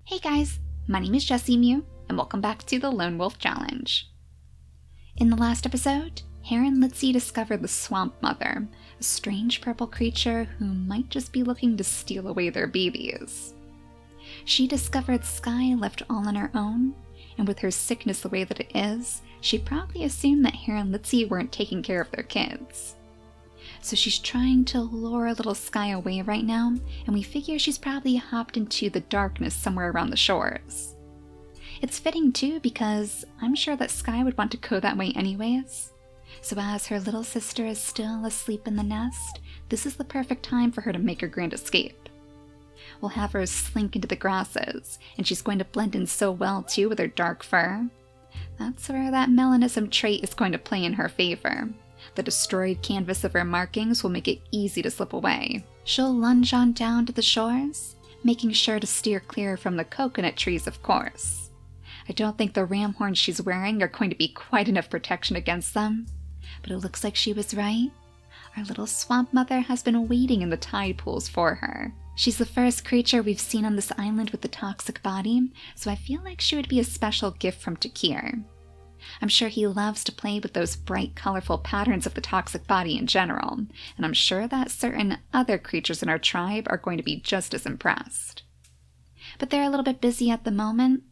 Hey guys, my name is JessiMew, and welcome back to the Lone Wolf Challenge. In the last episode, Hare and Litzy discovered the Swamp Mother, a strange purple creature who might just be looking to steal away their babies. She discovered Sky left all on her own, and with her sickness the way that it is, she probably assumed that Hare and Litzy weren't taking care of their kids. So she's trying to lure little Sky away right now, and we figure she's probably hopped into the darkness somewhere around the shores. It's fitting too, because I'm sure that Sky would want to go that way anyways. So as her little sister is still asleep in the nest, this is the perfect time for her to make her grand escape. We'll have her slink into the grasses, and she's going to blend in so well too with her dark fur. That's where that melanism trait is going to play in her favor. The destroyed canvas of her markings will make it easy to slip away. She'll lunge on down to the shores, making sure to steer clear from the coconut trees, of course. I don't think the ram horns she's wearing are going to be quite enough protection against them, but it looks like she was right. Our little swamp mother has been waiting in the tide pools for her. She's the first creature we've seen on this island with the toxic body, so I feel like she would be a special gift from Takir. I'm sure he loves to play with those bright, colorful patterns of the toxic body in general, and I'm sure that certain other creatures in our tribe are going to be just as impressed. But they're a little bit busy at the moment.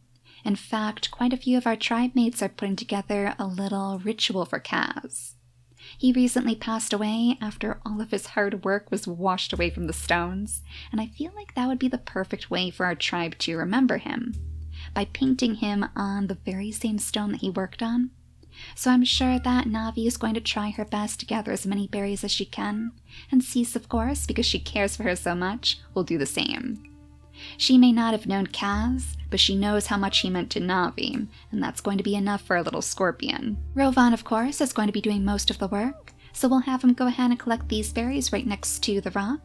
In fact, quite a few of our tribe mates are putting together a little ritual for Kaz. He recently passed away after all of his hard work was washed away from the stones, and I feel like that would be the perfect way for our tribe to remember him, by painting him on the very same stone that he worked on. So I'm sure that Navi is going to try her best to gather as many berries as she can, and Cease, of course, because she cares for her so much, will do the same. She may not have known Kaz, but she knows how much he meant to Navi, and that's going to be enough for a little scorpion. Rovan, of course, is going to be doing most of the work, so we'll have him go ahead and collect these berries right next to the rock.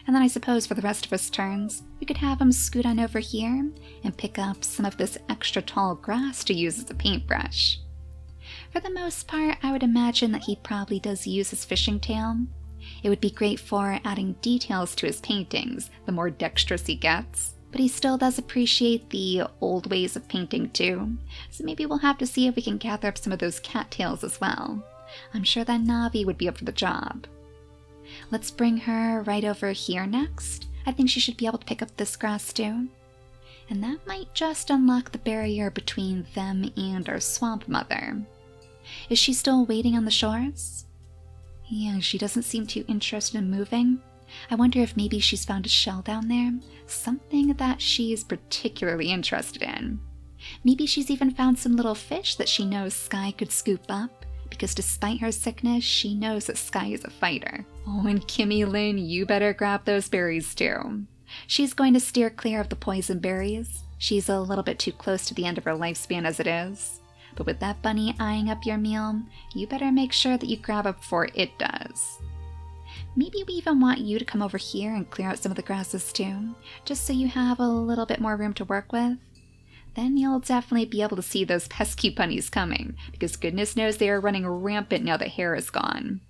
And then I suppose for the rest of his turns, we could have him scoot on over here and pick up some of this extra tall grass to use as a paintbrush. For the most part, I would imagine that he probably does use his fishing tail. It would be great for adding details to his paintings, the more dexterous he gets. But he still does appreciate the old ways of painting too, so maybe we'll have to see if we can gather up some of those cattails as well. I'm sure that Navi would be up for the job. Let's bring her right over here next. I think she should be able to pick up this grass too. And that might just unlock the barrier between them and our swamp mother. Is she still waiting on the shores? Yeah, she doesn't seem too interested in moving. I wonder if maybe she's found a shell down there, something that she's particularly interested in. Maybe she's even found some little fish that she knows Sky could scoop up, because despite her sickness, she knows that Sky is a fighter. Oh, and Kimmy Lynn, you better grab those berries too. She's going to steer clear of the poison berries. She's a little bit too close to the end of her lifespan as it is. But with that bunny eyeing up your meal, you better make sure that you grab it before it does. Maybe we even want you to come over here and clear out some of the grasses too, just so you have a little bit more room to work with. Then you'll definitely be able to see those pesky bunnies coming, because goodness knows they are running rampant now that Hare is gone.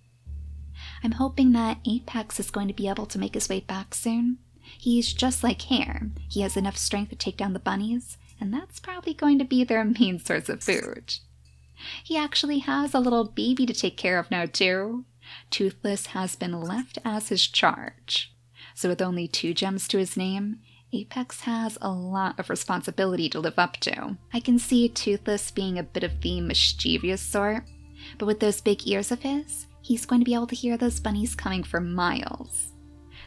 I'm hoping that Apex is going to be able to make his way back soon. He's just like Hare. He has enough strength to take down the bunnies, and that's probably going to be their main source of food. He actually has a little baby to take care of now too. Toothless has been left as his charge. So with only 2 gems to his name, Apex has a lot of responsibility to live up to. I can see Toothless being a bit of the mischievous sort, but with those big ears of his, he's going to be able to hear those bunnies coming for miles.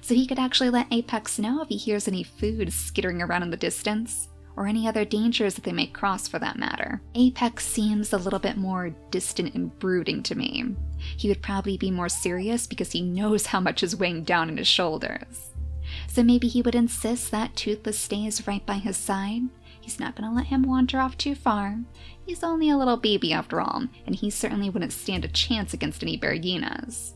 So he could actually let Apex know if he hears any food skittering around in the distance, or any other dangers that they may cross for that matter. Apex seems a little bit more distant and brooding to me. He would probably be more serious because he knows how much is weighing down on his shoulders. So maybe he would insist that Toothless stays right by his side. He's not going to let him wander off too far. He's only a little baby after all, and he certainly wouldn't stand a chance against any hyenas.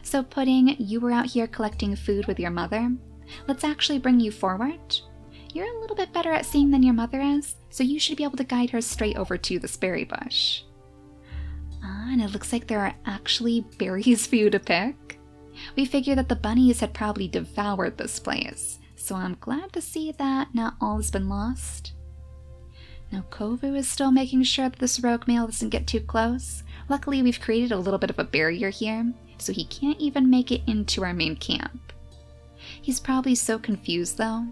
So Pudding, you were out here collecting food with your mother. Let's actually bring you forward. You're a little bit better at seeing than your mother is, so you should be able to guide her straight over to this berry bush. And it looks like there are actually berries for you to pick. We figured that the bunnies had probably devoured this place, so I'm glad to see that not all has been lost. Now Kovu is still making sure that this rogue male doesn't get too close. Luckily, we've created a little bit of a barrier here, so he can't even make it into our main camp. He's probably so confused though.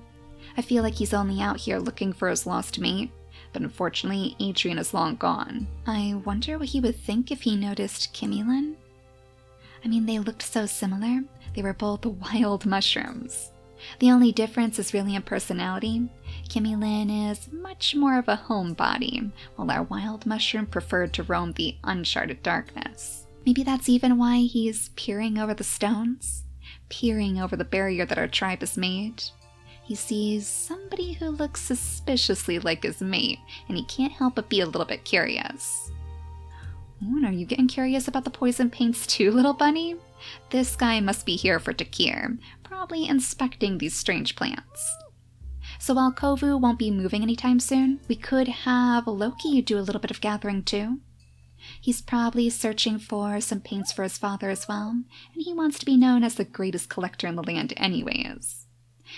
I feel like he's only out here looking for his lost mate, but unfortunately Adrian is long gone. I wonder what he would think if he noticed Kimmy-Lyn? I mean, they looked so similar. They were both wild mushrooms. The only difference is really in personality. Kimmy-Lyn is much more of a homebody, while our wild mushroom preferred to roam the uncharted darkness. Maybe that's even why he's peering over the stones, peering over the barrier that our tribe has made. He sees somebody who looks suspiciously like his mate, and he can't help but be a little bit curious. Oh, are you getting curious about the poison paints too, little bunny? This guy must be here for Takir, probably inspecting these strange plants. So while Kovu won't be moving anytime soon, we could have Loki do a little bit of gathering too. He's probably searching for some paints for his father as well, and he wants to be known as the greatest collector in the land anyways.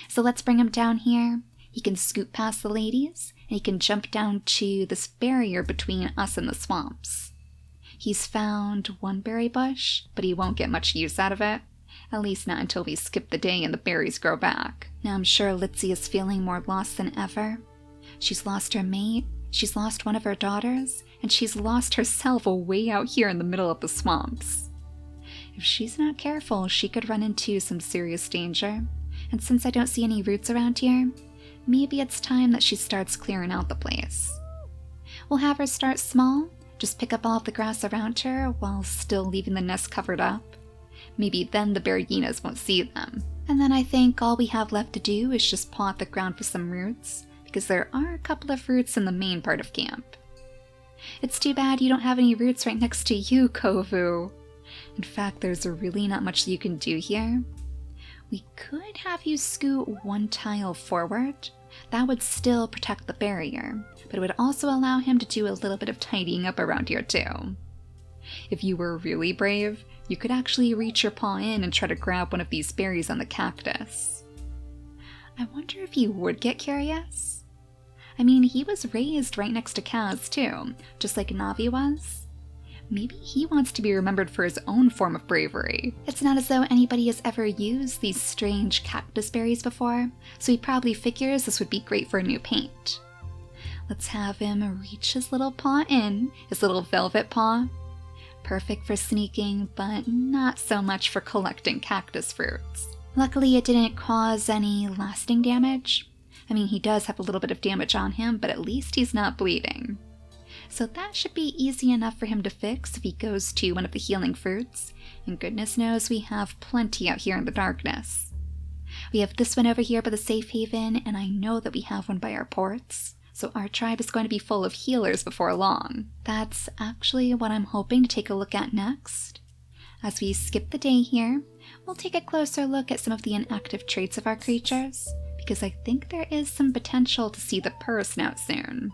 So let's bring him down here. He can scoot past the ladies, and he can jump down to this barrier between us and the swamps. He's found one berry bush, but he won't get much use out of it. At least not until we skip the day and the berries grow back. Now I'm sure Litzy is feeling more lost than ever. She's lost her mate, she's lost one of her daughters, and she's lost herself way out here in the middle of the swamps. If she's not careful, she could run into some serious danger. And since I don't see any roots around here, maybe it's time that she starts clearing out the place. We'll have her start small, just pick up all of the grass around her while still leaving the nest covered up. Maybe then the berginas won't see them. And then I think all we have left to do is just paw at the ground for some roots, because there are a couple of roots in the main part of camp. It's too bad you don't have any roots right next to you, Kovu. In fact, there's really not much you can do here. We could have you scoot one tile forward. That would still protect the barrier, but it would also allow him to do a little bit of tidying up around here too. If you were really brave, you could actually reach your paw in and try to grab one of these berries on the cactus. I wonder if he would get curious? I mean, he was raised right next to Kaz too, just like Navi was. Maybe he wants to be remembered for his own form of bravery. It's not as though anybody has ever used these strange cactus berries before, so he probably figures this would be great for a new paint. Let's have him reach his little paw in, his little velvet paw. Perfect for sneaking, but not so much for collecting cactus fruits. Luckily, it didn't cause any lasting damage. I mean, he does have a little bit of damage on him, but at least he's not bleeding. So that should be easy enough for him to fix if he goes to one of the healing fruits, and goodness knows we have plenty out here in the darkness. We have this one over here by the safe haven, and I know that we have one by our ports, so our tribe is going to be full of healers before long. That's actually what I'm hoping to take a look at next. As we skip the day here, we'll take a closer look at some of the inactive traits of our creatures, because I think there is some potential to see the purr snout soon.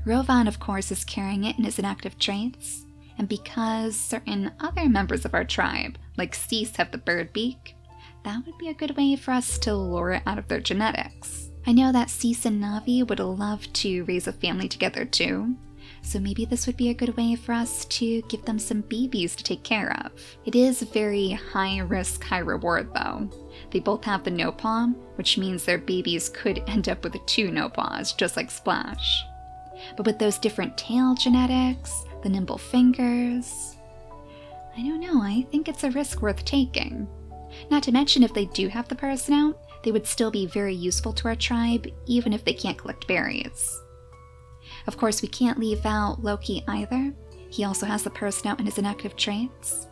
Rovan, of course, is carrying it in his inactive traits, and because certain other members of our tribe, like Cease, have the bird beak, that would be a good way for us to lure it out of their genetics. I know that Cease and Navi would love to raise a family together too, so maybe this would be a good way for us to give them some babies to take care of. It is very high risk, high reward though. They both have the no paw, which means their babies could end up with 2 no paws, just like Splash. But with those different tail genetics, the nimble fingers, I don't know, I think it's a risk worth taking. Not to mention if they do have the purr snout, they would still be very useful to our tribe, even if they can't collect berries. Of course, we can't leave out Loki either. He also has the purr snout in his inactive traits.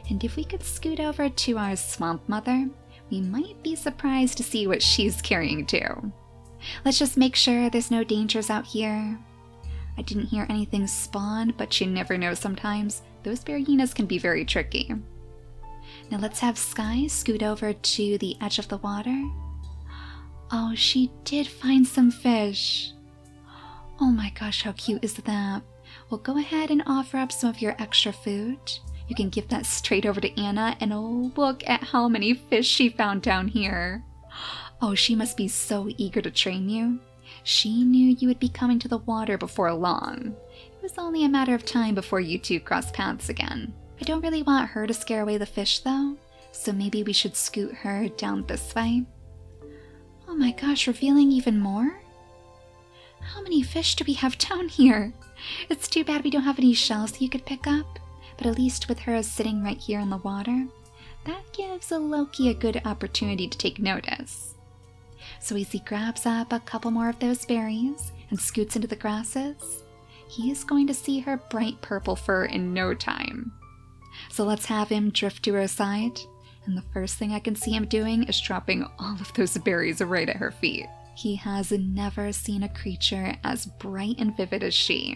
And if we could scoot over to our swamp mother, we might be surprised to see what she's carrying too. Let's just make sure there's no dangers out here. I didn't hear anything spawn, but you never know sometimes. Those berginas can be very tricky. Now let's have Sky scoot over to the edge of the water. Oh, she did find some fish. Oh my gosh, how cute is that? Well, go ahead and offer up some of your extra food. You can give that straight over to Anna, and oh, look at how many fish she found down here. Oh, she must be so eager to train you. She knew you would be coming to the water before long. It was only a matter of time before you two crossed paths again. I don't really want her to scare away the fish though, so maybe we should scoot her down this way. Oh my gosh, revealing even more? How many fish do we have down here? It's too bad we don't have any shells that you could pick up, but at least with her sitting right here in the water, that gives a Loki a good opportunity to take notice. So as he grabs up a couple more of those berries and scoots into the grasses, he is going to see her bright purple fur in no time. So let's have him drift to her side, and the first thing I can see him doing is dropping all of those berries right at her feet. He has never seen a creature as bright and vivid as she,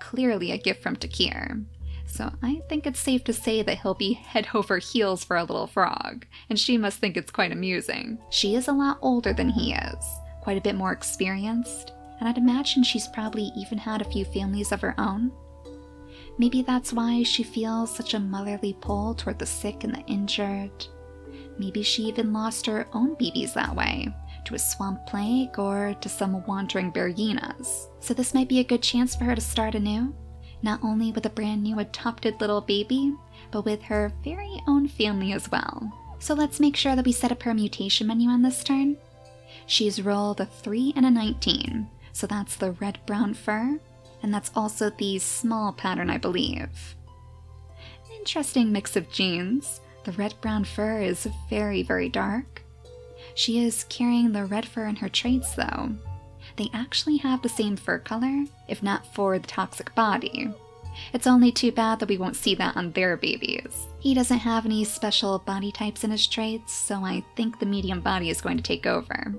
clearly a gift from Takir. So I think it's safe to say that he'll be head over heels for a little frog, and she must think it's quite amusing. She is a lot older than he is, quite a bit more experienced, and I'd imagine she's probably even had a few families of her own. Maybe that's why she feels such a motherly pull toward the sick and the injured. Maybe she even lost her own babies that way, to a swamp plague or to some wandering berginas. So this might be a good chance for her to start anew, not only with a brand new adopted little baby, but with her very own family as well. So let's make sure that we set up her mutation menu on this turn. She's rolled a 3 and a 19, so that's the red-brown fur, and that's also the small pattern, I believe. An interesting mix of genes. The red-brown fur is very, very dark. She is carrying the red fur in her traits, though. They actually have the same fur color, if not for the toxic body. It's only too bad that we won't see that on their babies. He doesn't have any special body types in his traits, so I think the medium body is going to take over.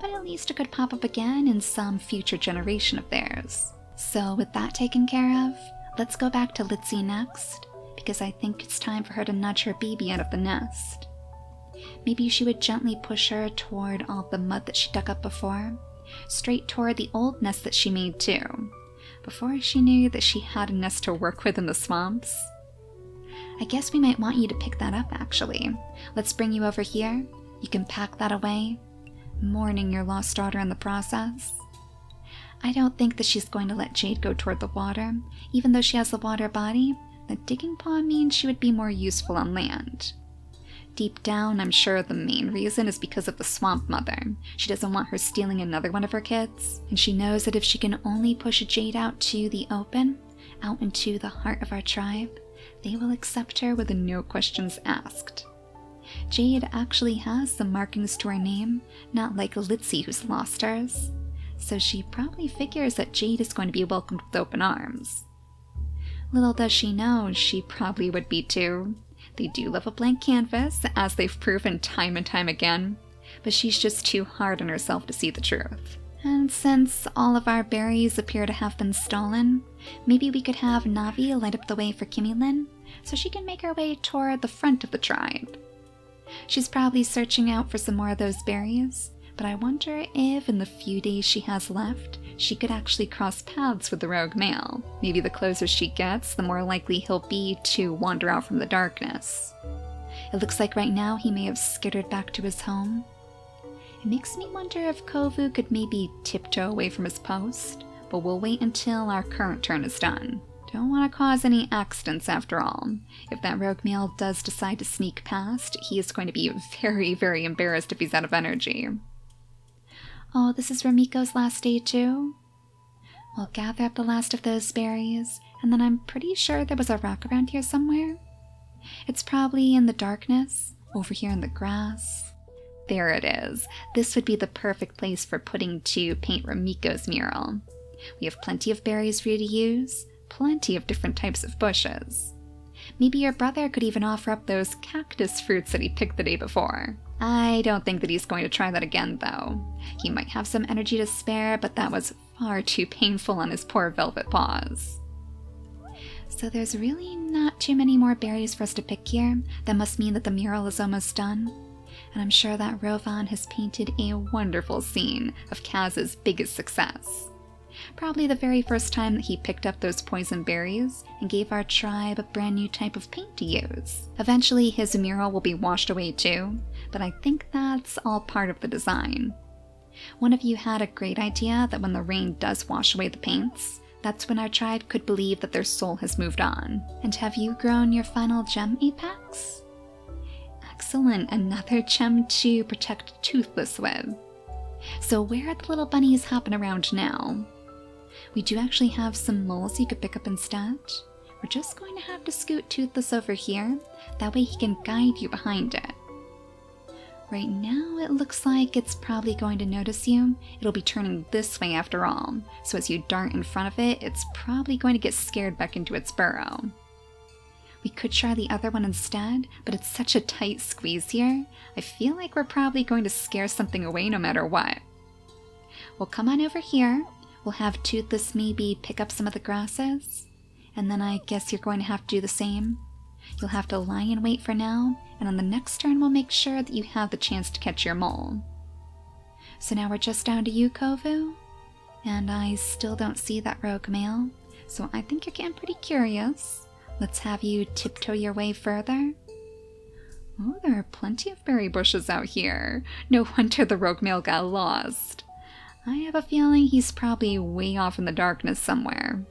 But at least it could pop up again in some future generation of theirs. So with that taken care of, let's go back to Litzy next, because I think it's time for her to nudge her baby out of the nest. Maybe she would gently push her toward all the mud that she dug up before, straight toward the old nest that she made too, before she knew that she had a nest to work with in the swamps. I guess we might want you to pick that up actually. Let's bring you over here. You can pack that away, mourning your lost daughter in the process. I don't think that she's going to let Jade go toward the water. Even though she has the water body, the digging paw means she would be more useful on land. Deep down, I'm sure the main reason is because of the swamp mother. She doesn't want her stealing another one of her kids, and she knows that if she can only push Jade out to the open, out into the heart of our tribe, they will accept her with no questions asked. Jade actually has some markings to her name, not like Litzy who's lost hers, so she probably figures that Jade is going to be welcomed with open arms. Little does she know, she probably would be too. They do love a blank canvas, as they've proven time and time again, but she's just too hard on herself to see the truth. And since all of our berries appear to have been stolen, maybe we could have Navi light up the way for Kimilin, so she can make her way toward the front of the tribe. She's probably searching out for some more of those berries, but I wonder if in the few days she has left, she could actually cross paths with the rogue male. Maybe the closer she gets, the more likely he'll be to wander out from the darkness. It looks like right now he may have skittered back to his home. It makes me wonder if Kovu could maybe tiptoe away from his post, but we'll wait until our current turn is done. Don't want to cause any accidents after all. If that rogue male does decide to sneak past, he is going to be very, very embarrassed if he's out of energy. Oh, this is Ramiko's last day too? We'll gather up the last of those berries, and then I'm pretty sure there was a rock around here somewhere. It's probably in the darkness, over here in the grass. There it is. This would be the perfect place for putting to paint Ramiko's mural. We have plenty of berries for you to use, plenty of different types of bushes. Maybe your brother could even offer up those cactus fruits that he picked the day before. I don't think that he's going to try that again, though. He might have some energy to spare, but that was far too painful on his poor velvet paws. So there's really not too many more berries for us to pick here. That must mean that the mural is almost done. And I'm sure that Rovan has painted a wonderful scene of Kaz's biggest success. Probably the very first time that he picked up those poison berries and gave our tribe a brand new type of paint to use. Eventually his mural will be washed away too, but I think that's all part of the design. One of you had a great idea that when the rain does wash away the paints, that's when our tribe could believe that their soul has moved on. And have you grown your final gem, Apex? Excellent, another gem to protect Toothless with. So where are the little bunnies hopping around now? We do actually have some moles you could pick up instead. We're just going to have to scoot Toothless over here, that way he can guide you behind it. Right now it looks like it's probably going to notice you. It'll be turning this way after all, so as you dart in front of it, it's probably going to get scared back into its burrow. We could try the other one instead, but it's such a tight squeeze here. I feel like we're probably going to scare something away no matter what. Well, come on over here. We'll have Toothless maybe pick up some of the grasses, and then I guess you're going to have to do the same. You'll have to lie in wait for now, and on the next turn we'll make sure that you have the chance to catch your mole. So now we're just down to you, Kovu, and I still don't see that rogue male, so I think you're getting pretty curious. Let's have you tiptoe your way further. Oh, there are plenty of berry bushes out here. No wonder the rogue male got lost. I have a feeling he's probably way off in the darkness somewhere.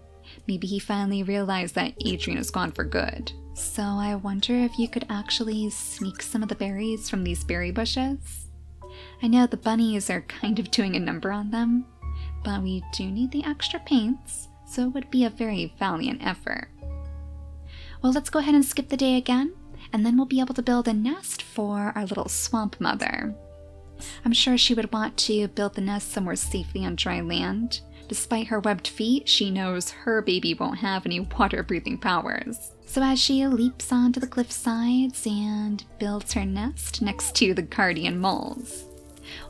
Maybe he finally realized that Adrian is gone for good. So I wonder if you could actually sneak some of the berries from these berry bushes. I know the bunnies are kind of doing a number on them, but we do need the extra paints, so it would be a very valiant effort. Well, let's go ahead and skip the day again, and then we'll be able to build a nest for our little swamp mother. I'm sure she would want to build the nest somewhere safely on dry land. Despite her webbed feet, she knows her baby won't have any water-breathing powers. So as she leaps onto the cliff sides and builds her nest next to the guardian moles,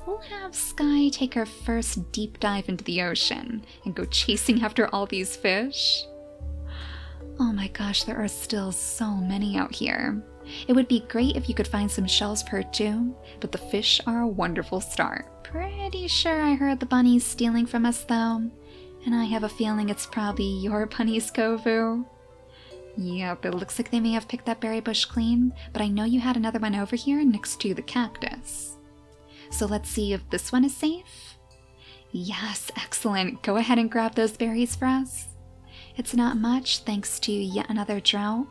we'll have Sky take her first deep dive into the ocean and go chasing after all these fish. Oh my gosh, there are still so many out here. It would be great if you could find some shells for her too, but the fish are a wonderful start. Pretty sure I heard the bunnies stealing from us though, and I have a feeling it's probably your bunnies, Kovu. Yep, it looks like they may have picked that berry bush clean, but I know you had another one over here next to the cactus. So let's see if this one is safe. Yes, excellent. Go ahead and grab those berries for us. It's not much thanks to yet another drought.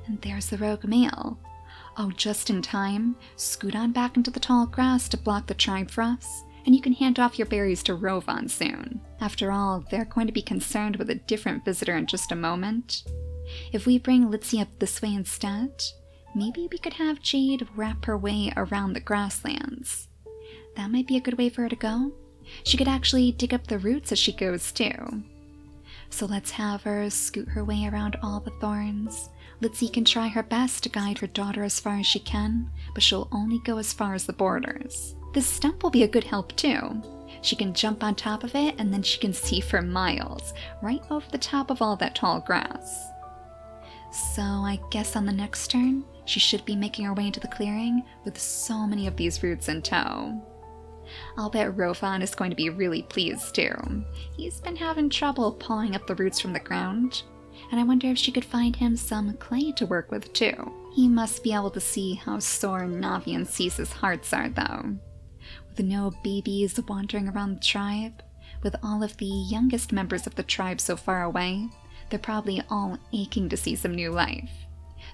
And there's the rogue male. Oh, just in time. Scoot on back into the tall grass to block the tribe for us, and you can hand off your berries to Rovan soon. After all, they're going to be concerned with a different visitor in just a moment. If we bring Litzy up this way instead, maybe we could have Jade wrap her way around the grasslands. That might be a good way for her to go. She could actually dig up the roots as she goes too. So let's have her scoot her way around all the thorns. Litzy can try her best to guide her daughter as far as she can, but she'll only go as far as the borders. This stump will be a good help too. She can jump on top of it and then she can see for miles, right over the top of all that tall grass. So I guess on the next turn, she should be making her way into the clearing with so many of these roots in tow. I'll bet Rovan is going to be really pleased too. He's been having trouble pulling up the roots from the ground, and I wonder if she could find him some clay to work with too. He must be able to see how sore Navi and Cease's hearts are though. With no babies wandering around the tribe, with all of the youngest members of the tribe so far away, they're probably all aching to see some new life.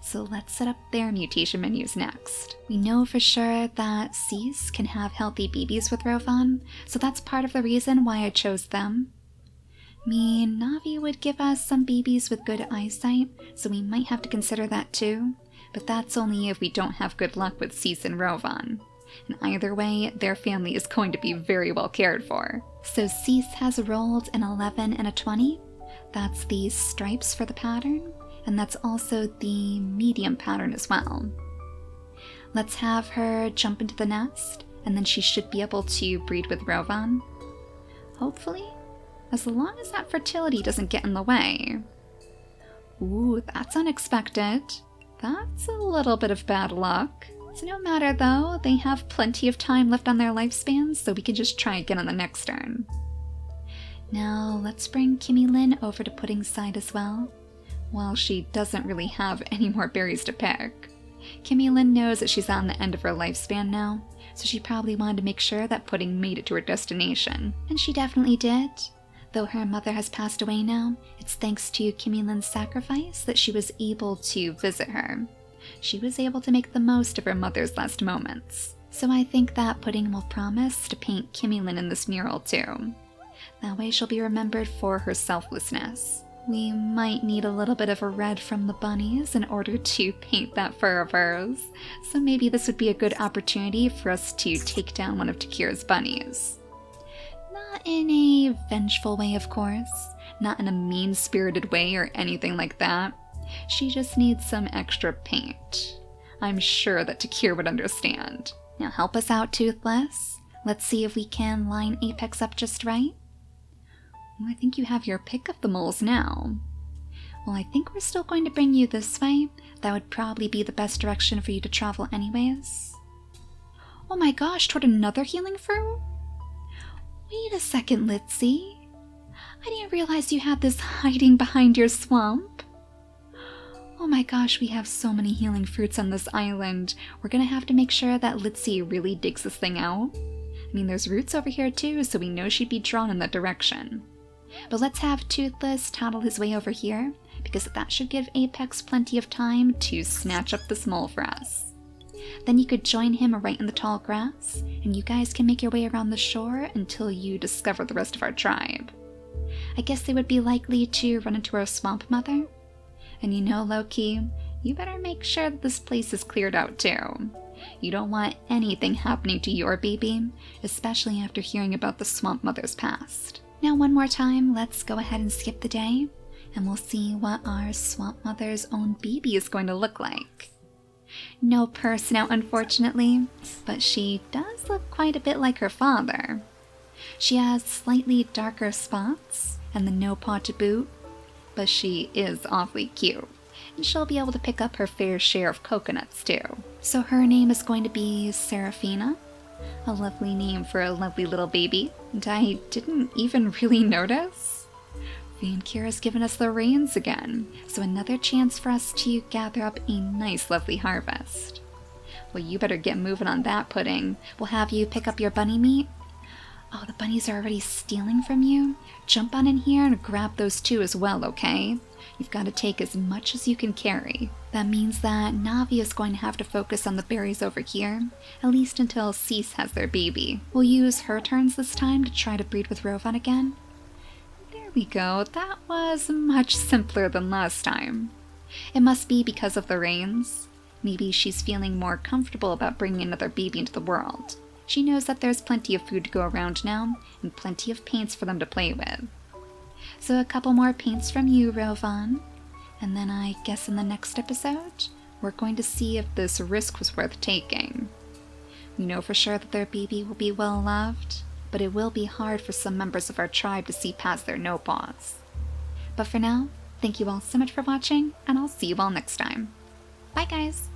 So let's set up their mutation menus next. We know for sure that Cease can have healthy babies with Rovan, so that's part of the reason why I chose them. Navi would give us some babies with good eyesight, so we might have to consider that too, but that's only if we don't have good luck with Cease and Rovan. And either way, their family is going to be very well cared for. So Cease has rolled an 11 and a 20. That's the stripes for the pattern, and that's also the medium pattern as well. Let's have her jump into the nest, and then she should be able to breed with Rovan. Hopefully, as long as that fertility doesn't get in the way. Ooh, that's unexpected. That's a little bit of bad luck. So no matter though, they have plenty of time left on their lifespans, so we can just try again on the next turn. Now let's bring Kimmy Lynn over to Pudding's side as well. Well, she doesn't really have any more berries to pick. Kimmy Lynn knows that she's on the end of her lifespan now, so she probably wanted to make sure that Pudding made it to her destination. And she definitely did. Though her mother has passed away now, it's thanks to Kimmy Lynn's sacrifice that she was able to visit her. She was able to make the most of her mother's last moments. So I think that Pudding will promise to paint Kimmy Lynn in this mural too. That way she'll be remembered for her selflessness. We might need a little bit of a red from the bunnies in order to paint that fur of hers, so maybe this would be a good opportunity for us to take down one of Takira's bunnies. Not in a vengeful way, of course, not in a mean-spirited way or anything like that. She just needs some extra paint. I'm sure that Takira would understand. Now help us out, Toothless. Let's see if we can line Apex up just right. Well, I think you have your pick of the moles now. Well, I think we're still going to bring you this way. That would probably be the best direction for you to travel anyways. Oh my gosh, toward another healing fruit? Wait a second, Litzy. I didn't realize you had this hiding behind your swamp. Oh my gosh, we have so many healing fruits on this island. We're gonna have to make sure that Litzy really digs this thing out. I mean, there's roots over here too, so we know she'd be drawn in that direction. But let's have Toothless toddle his way over here, because that should give Apex plenty of time to snatch up this mole for us. Then you could join him right in the tall grass, and you guys can make your way around the shore until you discover the rest of our tribe. I guess they would be likely to run into our swamp mother. And you know, Loki, you better make sure that this place is cleared out too. You don't want anything happening to your baby, especially after hearing about the swamp mother's past. Now one more time, let's go ahead and skip the day, and we'll see what our swamp mother's own baby is going to look like. No purse now, unfortunately, but she does look quite a bit like her father. She has slightly darker spots, and the no paw to boot, but she is awfully cute, and she'll be able to pick up her fair share of coconuts too. So her name is going to be Seraphina, a lovely name for a lovely little baby, and I didn't even really notice. Vankira's given us the rains again, so another chance for us to gather up a nice lovely harvest. Well, you better get moving on that, Pudding. We'll have you pick up your bunny meat. Oh, the bunnies are already stealing from you? Jump on in here and grab those too as well, okay? You've got to take as much as you can carry. That means that Navi is going to have to focus on the berries over here, at least until Cease has their baby. We'll use her turns this time to try to breed with Rovan again. There we go, that was much simpler than last time. It must be because of the rains. Maybe she's feeling more comfortable about bringing another baby into the world. She knows that there's plenty of food to go around now, and plenty of paints for them to play with. So a couple more paints from you, Rovan. And then I guess in the next episode, we're going to see if this risk was worth taking. We know for sure that their baby will be well loved, but it will be hard for some members of our tribe to see past their no-paws. But for now, thank you all so much for watching, and I'll see you all next time. Bye guys!